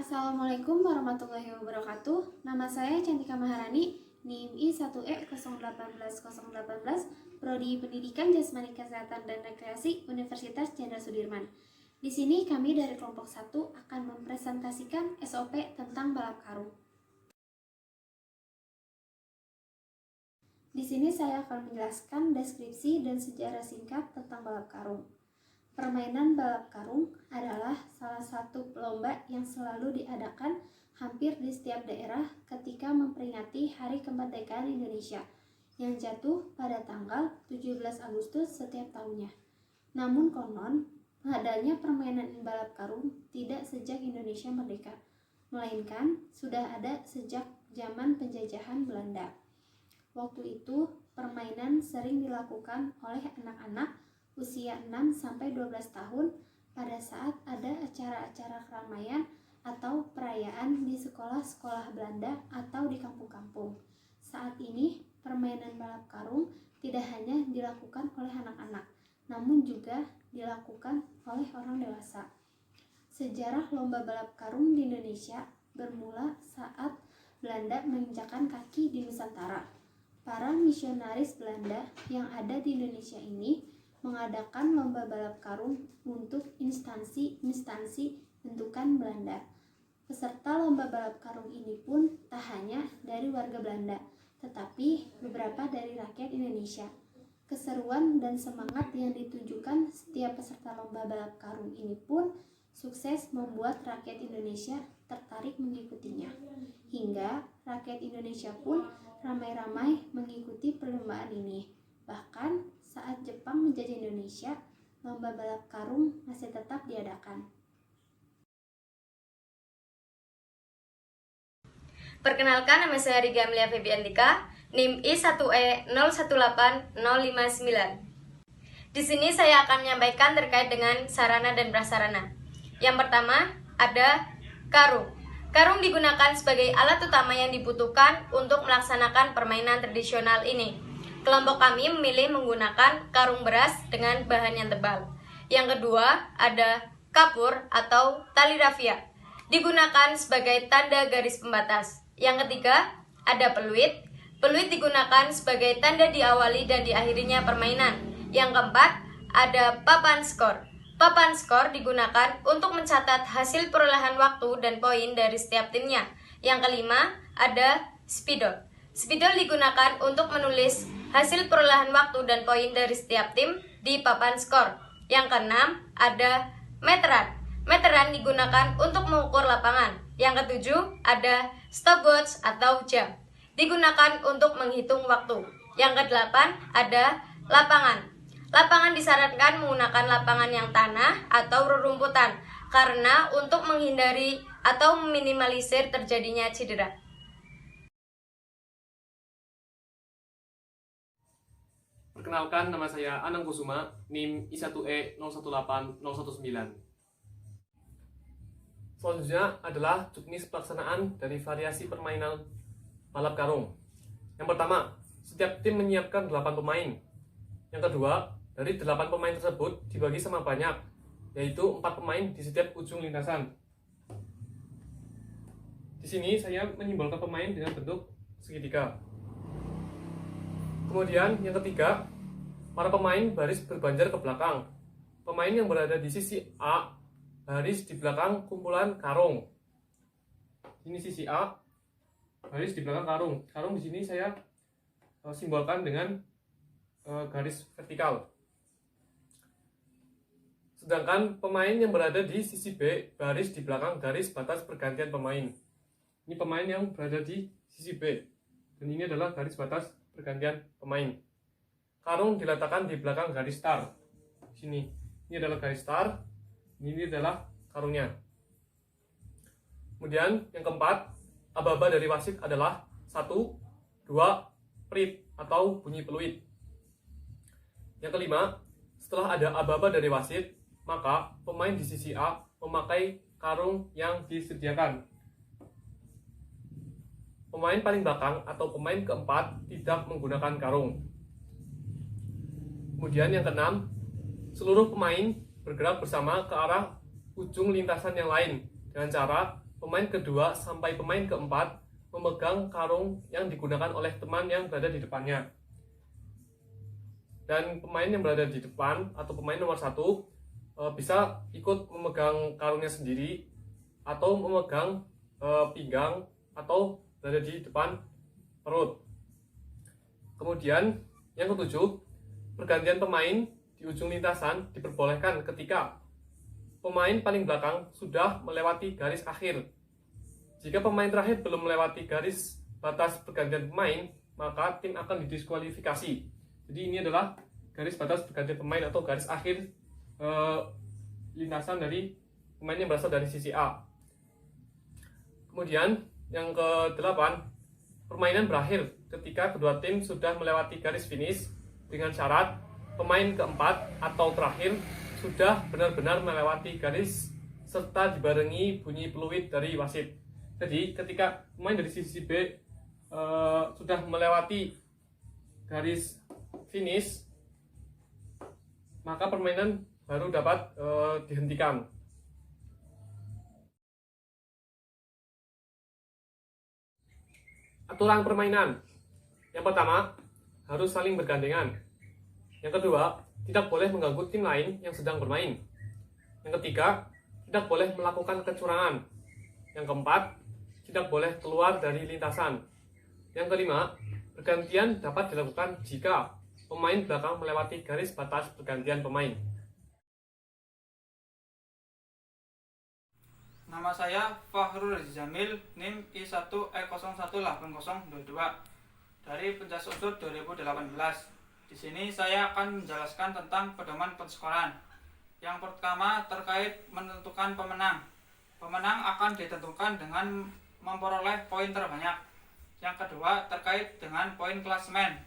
Assalamualaikum warahmatullahi wabarakatuh. Nama saya Cantika Maharani, NIM I1E018-018, Prodi Pendidikan Jasmani Kesehatan dan Rekreasi Universitas Jenderal Sudirman. Di sini kami dari kelompok 1 akan mempresentasikan SOP tentang balap karung. Di sini saya akan menjelaskan deskripsi dan sejarah singkat tentang balap karung. Permainan balap karung adalah salah satu lomba yang selalu diadakan hampir di setiap daerah ketika memperingati Hari Kemerdekaan Indonesia yang jatuh pada tanggal 17 Agustus setiap tahunnya. Namun konon, adanya permainan balap karung tidak sejak Indonesia merdeka, melainkan sudah ada sejak zaman penjajahan Belanda. Waktu itu, permainan sering dilakukan oleh anak-anak usia 6-12 tahun pada saat ada acara-acara keramaian atau perayaan di sekolah-sekolah Belanda atau di kampung-kampung. Saat ini, permainan balap karung tidak hanya dilakukan oleh anak-anak, namun juga dilakukan oleh orang dewasa. Sejarah lomba balap karung di Indonesia bermula saat Belanda menginjakkan kaki di Nusantara. Para misionaris Belanda yang ada di Indonesia ini mengadakan lomba balap karung untuk instansi-instansi bentukan Belanda. Peserta lomba balap karung ini pun tak hanya dari warga Belanda, tetapi beberapa dari rakyat Indonesia. Keseruan dan semangat yang ditunjukkan setiap peserta lomba balap karung ini pun sukses membuat rakyat Indonesia tertarik mengikutinya. Hingga rakyat Indonesia pun ramai-ramai mengikuti perlombaan ini. Bahkan saat Jepang menjajah Indonesia, lomba balap karung masih tetap diadakan. Perkenalkan, nama saya Riga Amelia Febiantika, NIM I1E018059. Di sini saya akan menyampaikan terkait dengan sarana dan prasarana. Yang pertama, ada karung. Karung digunakan sebagai alat utama yang dibutuhkan untuk melaksanakan permainan tradisional ini. Kelompok kami memilih menggunakan karung beras dengan bahan yang tebal. Yang kedua, ada kapur atau tali rafia. Digunakan sebagai tanda garis pembatas. Yang ketiga, ada peluit. Peluit digunakan sebagai tanda diawali dan diakhirinya permainan. Yang keempat, ada papan skor. Papan skor digunakan untuk mencatat hasil perolehan waktu dan poin dari setiap timnya. Yang kelima, ada spidol. Spidol digunakan untuk menulis hasil perolehan waktu dan poin dari setiap tim di papan skor. Yang keenam, ada meteran. Meteran digunakan untuk mengukur lapangan. Yang ketujuh, ada stopwatch atau jam. Digunakan untuk menghitung waktu. Yang kedelapan, ada lapangan. Lapangan disarankan menggunakan lapangan yang tanah atau rerumputan karena untuk menghindari atau meminimalisir terjadinya cedera. Perkenalkan, nama saya Anang Kusuma, NIM I1E018019. Selanjutnya adalah juknis pelaksanaan dari variasi permainan balap karung. Yang pertama, setiap tim menyiapkan 8 pemain. Yang kedua, dari 8 pemain tersebut dibagi sama banyak, yaitu 4 pemain di setiap ujung lintasan. Di sini saya menyimbolkan pemain dengan bentuk segitiga. Kemudian yang ketiga, para pemain baris berbanjar ke belakang. Pemain yang berada di sisi A baris di belakang kumpulan karung. Ini sisi A, baris di belakang karung. Karung di sini saya simbolkan dengan garis vertikal. Sedangkan pemain yang berada di sisi B baris di belakang garis batas pergantian pemain. Ini pemain yang berada di sisi B. Dan ini adalah garis batas pergantian pemain. Karung diletakkan di belakang garis start. Sini. Ini adalah garis start. Ini adalah karungnya. Kemudian yang keempat, aba-aba dari wasit adalah 1, 2, prit atau bunyi peluit. Yang kelima, setelah ada aba-aba dari wasit, maka pemain di sisi A memakai karung yang disediakan. Pemain paling belakang atau pemain keempat tidak menggunakan karung. Kemudian yang keenam, seluruh pemain bergerak bersama ke arah ujung lintasan yang lain dengan cara pemain kedua sampai pemain keempat memegang karung yang digunakan oleh teman yang berada di depannya. Dan pemain yang berada di depan atau pemain nomor 1 bisa ikut memegang karungnya sendiri atau memegang pinggang atau berada di depan perut. Kemudian yang ketujuh, pergantian pemain di ujung lintasan diperbolehkan ketika pemain paling belakang sudah melewati garis akhir. Jika pemain terakhir belum melewati garis batas pergantian pemain, maka tim akan didiskualifikasi. Jadi ini adalah garis batas pergantian pemain atau garis akhir lintasan dari pemain yang berasal dari sisi A. Kemudian yang ke-8, permainan berakhir ketika kedua tim sudah melewati garis finish dengan syarat pemain keempat atau terakhir sudah benar-benar melewati garis serta dibarengi bunyi peluit dari wasit. Jadi ketika pemain dari sisi B sudah melewati garis finish, maka permainan baru dapat dihentikan. Aturan permainan. Yang pertama, harus saling bergandengan. Yang kedua, tidak boleh mengganggu tim lain yang sedang bermain. Yang ketiga, tidak boleh melakukan kecurangan. Yang keempat, tidak boleh keluar dari lintasan. Yang kelima, pergantian dapat dilakukan jika pemain belakang melewati garis batas pergantian pemain. Nama saya Fahrul Jamil, NIM I1E018022 dari Pencas Unsur 2018. Di sini saya akan menjelaskan tentang pedoman penskoran. Yang pertama terkait menentukan pemenang. Pemenang akan ditentukan dengan memperoleh poin terbanyak. Yang kedua terkait dengan poin klasemen.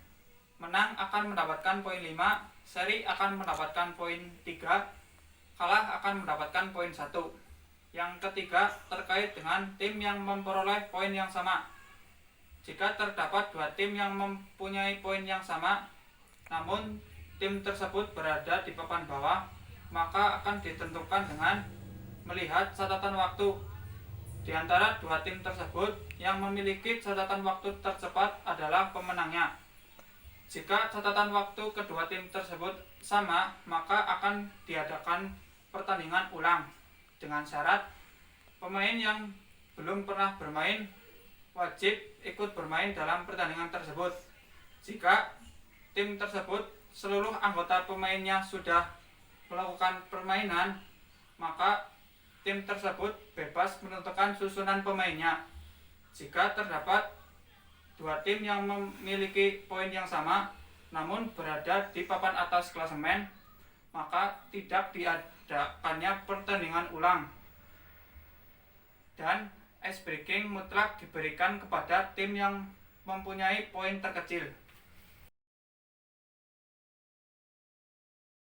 Menang akan mendapatkan poin 5, seri akan mendapatkan poin 3, kalah akan mendapatkan poin 1. Yang ketiga terkait dengan tim yang memperoleh poin yang sama. Jika terdapat dua tim yang mempunyai poin yang sama, namun tim tersebut berada di papan bawah, maka akan ditentukan dengan melihat catatan waktu. Di antara dua tim tersebut, yang memiliki catatan waktu tercepat adalah pemenangnya. Jika catatan waktu kedua tim tersebut sama, maka akan diadakan pertandingan ulang dengan syarat pemain yang belum pernah bermain wajib ikut bermain dalam pertandingan tersebut. Jika tim tersebut seluruh anggota pemainnya sudah melakukan permainan, maka tim tersebut bebas menentukan susunan pemainnya. Jika terdapat dua tim yang memiliki poin yang sama namun berada di papan atas klasemen, maka tidak diadakannya pertandingan ulang dan ice breaking mutlak diberikan kepada tim yang mempunyai poin terkecil.